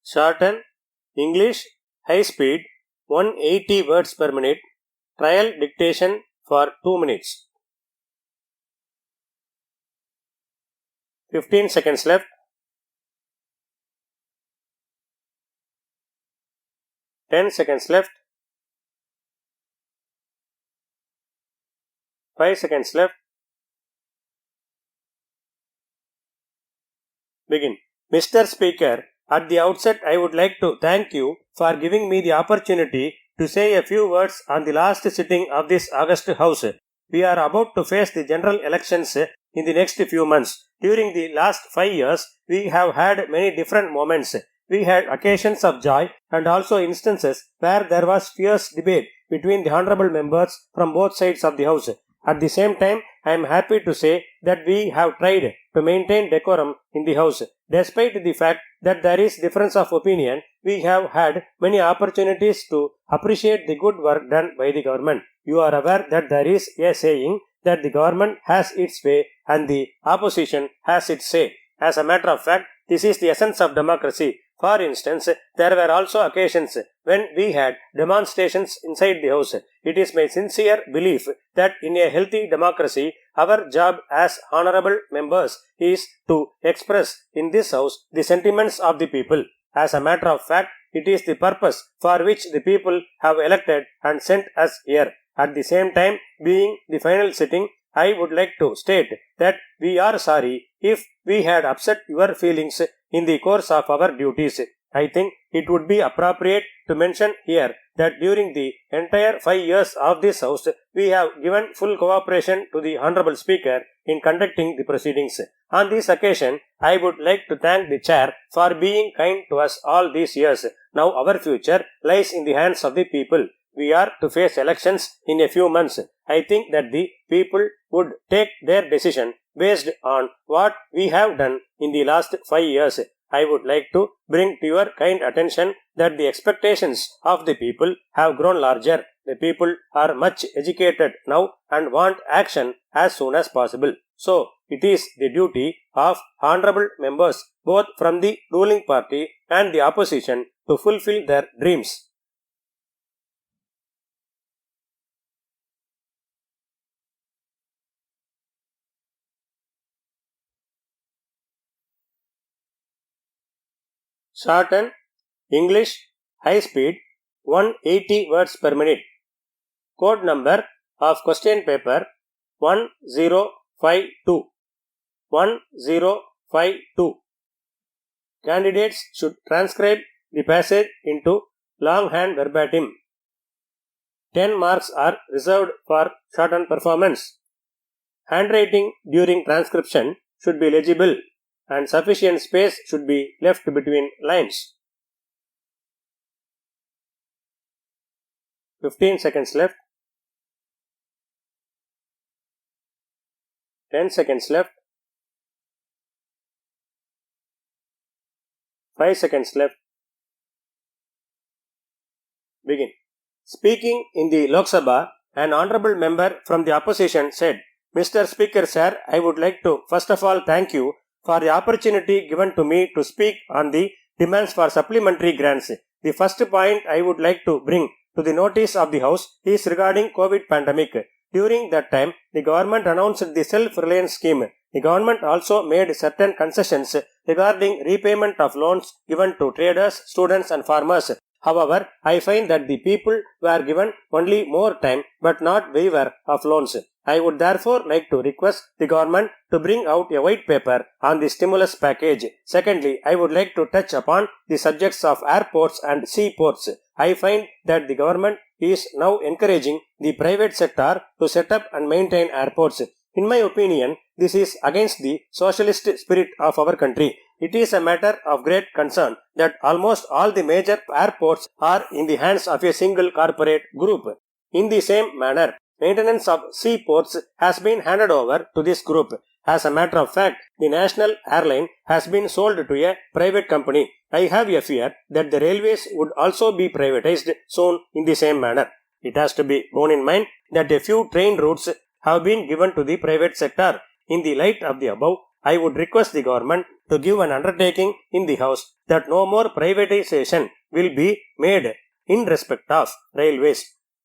Shorthand, English, high speed, 180 words per minute. Trial dictation for 2 minutes. 15 seconds left. 10 seconds left. 5 seconds left. Begin. Mr. Speaker, at the outset I would like to thank you for giving me the opportunity to say a few words on the last sitting of this August House. We are about to face the general elections in the next few months. During the last 5 years, we have had many different moments. We had occasions of joy and also instances where there was fierce debate between the honorable members from both sides of the House. At the same time, I am happy to say that we have tried to maintain decorum in the House. Despite the fact that there is difference of opinion, we have had many opportunities to appreciate the good work done by the government. You are aware that there is a saying that the government has its way and the opposition has its say. As a matter of fact, this is the essence of democracy. For instance, there were also occasions when we had demonstrations inside the House. It is my sincere belief that in a healthy democracy, our job as honorable members is to express in this House the sentiments of the people. As a matter of fact, it is the purpose for which the people have elected and sent us here. At the same time, being the final sitting, I would like to state that we are sorry if we had upset your feelings in the course of our duties. I think it would be appropriate to mention here that during the entire 5 years of this House, we have given full cooperation to the Honorable Speaker in conducting the proceedings. On this occasion, I would like to thank the Chair for being kind to us all these years. Now our future lies in the hands of the people. We are to face elections in a few months. I think that the people would take their decision based on what we have done in the last 5 years. I would like to bring to your kind attention that the expectations of the people have grown larger. The people are much educated now and want action as soon as possible. So, it is the duty of honorable members both from the ruling party and the opposition to fulfill their dreams. Shorthand, English, high speed, 180 words per minute. Code number of question paper 1052. 1052. Candidates should transcribe the passage into longhand verbatim. 10 marks are reserved for shorthand performance. Handwriting during transcription should be legible and sufficient space should be left between lines. 15 seconds left. 10 seconds left. 5 seconds left. Begin. Speaking in the Lok Sabha, an honorable member from the opposition said, Mr. Speaker, sir, I would like to first of all thank you for the opportunity given to me to speak on the demands for supplementary grants. The first point I would like to bring to the notice of the House is regarding COVID pandemic. During that time, the government announced the self-reliance scheme. The government also made certain concessions regarding repayment of loans given to traders, students and farmers. However, I find that the people were given only more time but not waiver of loans. I would therefore like to request the government to bring out a white paper on the stimulus package. Secondly, I would like to touch upon the subjects of airports and seaports. I find that the government is now encouraging the private sector to set up and maintain airports. In my opinion, this is against the socialist spirit of our country. It is a matter of great concern that almost all the major airports are in the hands of a single corporate group. In the same manner, maintenance of seaports has been handed over to this group. As a matter of fact, the national airline has been sold to a private company. I have a fear that the railways would also be privatized soon in the same manner. It has to be borne in mind that a few train routes have been given to the private sector. In the light of the above, I would request the government to give an undertaking in the House that no more privatization will be made in respect of railways.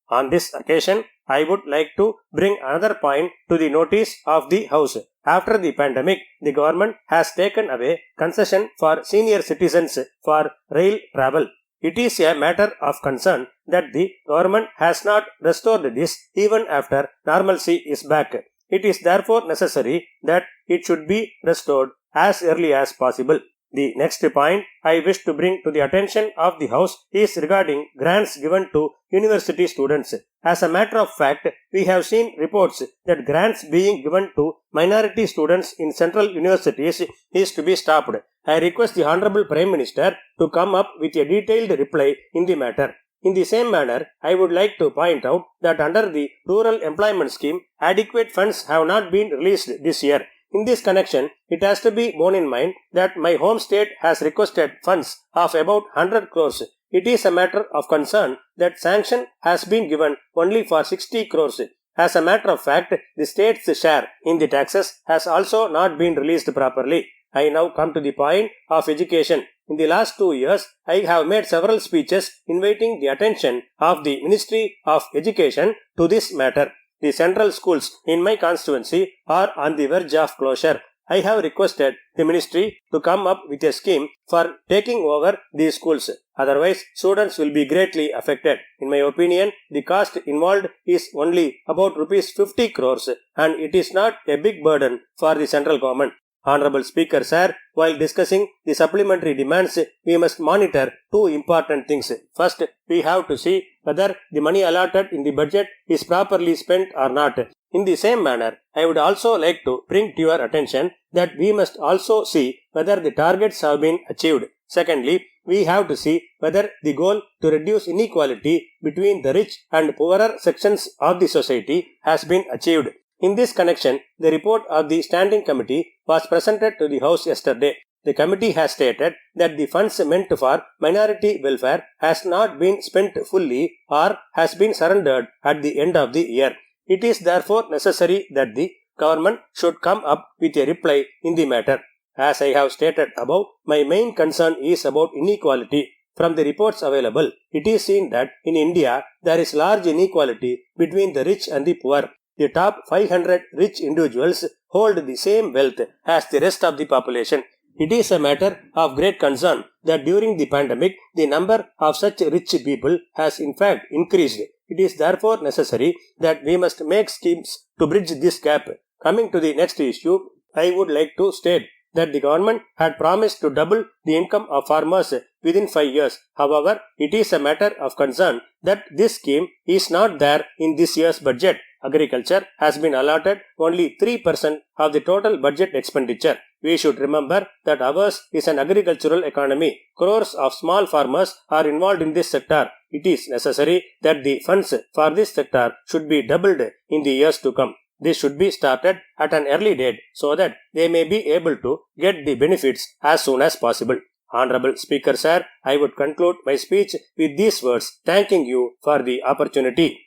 On this occasion, I would like to bring another point to the notice of the House. After the pandemic, the government has taken away concession for senior citizens for rail travel. It is a matter of concern that the government has not restored this even after normalcy is back. It is therefore necessary that it should be restored as early as possible. The next point I wish to bring to the attention of the House is regarding grants given to university students. As a matter of fact, we have seen reports that grants being given to minority students in central universities is to be stopped. I request the Honorable Prime Minister to come up with a detailed reply in the matter. In the same manner, I would like to point out that under the Rural Employment Scheme, adequate funds have not been released this year. In this connection, it has to be borne in mind that my home state has requested funds of about 100 crores. It is a matter of concern that sanction has been given only for 60 crores. As a matter of fact, the state's share in the taxes has also not been released properly. I now come to the point of education. In the last 2 years, I have made several speeches inviting the attention of the Ministry of Education to this matter. The central schools in my constituency are on the verge of closure. I have requested the ministry to come up with a scheme for taking over these schools. Otherwise, students will be greatly affected. In my opinion, the cost involved is only about Rs 50 crores and it is not a big burden for the central government. Honorable Speaker, sir, while discussing the supplementary demands, we must monitor two important things. First, we have to see whether the money allotted in the budget is properly spent or not. In the same manner, I would also like to bring to your attention that we must also see whether the targets have been achieved. Secondly, we have to see whether the goal to reduce inequality between the rich and poorer sections of the society has been achieved. In this connection, the report of the Standing Committee was presented to the House yesterday. The committee has stated that the funds meant for minority welfare has not been spent fully or has been surrendered at the end of the year. It is therefore necessary that the government should come up with a reply in the matter. As I have stated above, my main concern is about inequality. From the reports available, it is seen that in India there is large inequality between the rich and the poor. The top 500 rich individuals hold the same wealth as the rest of the population. It is a matter of great concern that during the pandemic, the number of such rich people has in fact increased. It is therefore necessary that we must make schemes to bridge this gap. Coming to the next issue, I would like to state that the government had promised to double the income of farmers within 5 years. However, it is a matter of concern that this scheme is not there in this year's budget. Agriculture has been allotted only 3% of the total budget expenditure. We should remember that ours is an agricultural economy. Crores of small farmers are involved in this sector. It is necessary that the funds for this sector should be doubled in the years to come. This should be started at an early date so that they may be able to get the benefits as soon as possible. Honorable Speaker, sir, I would conclude my speech with these words, thanking you for the opportunity.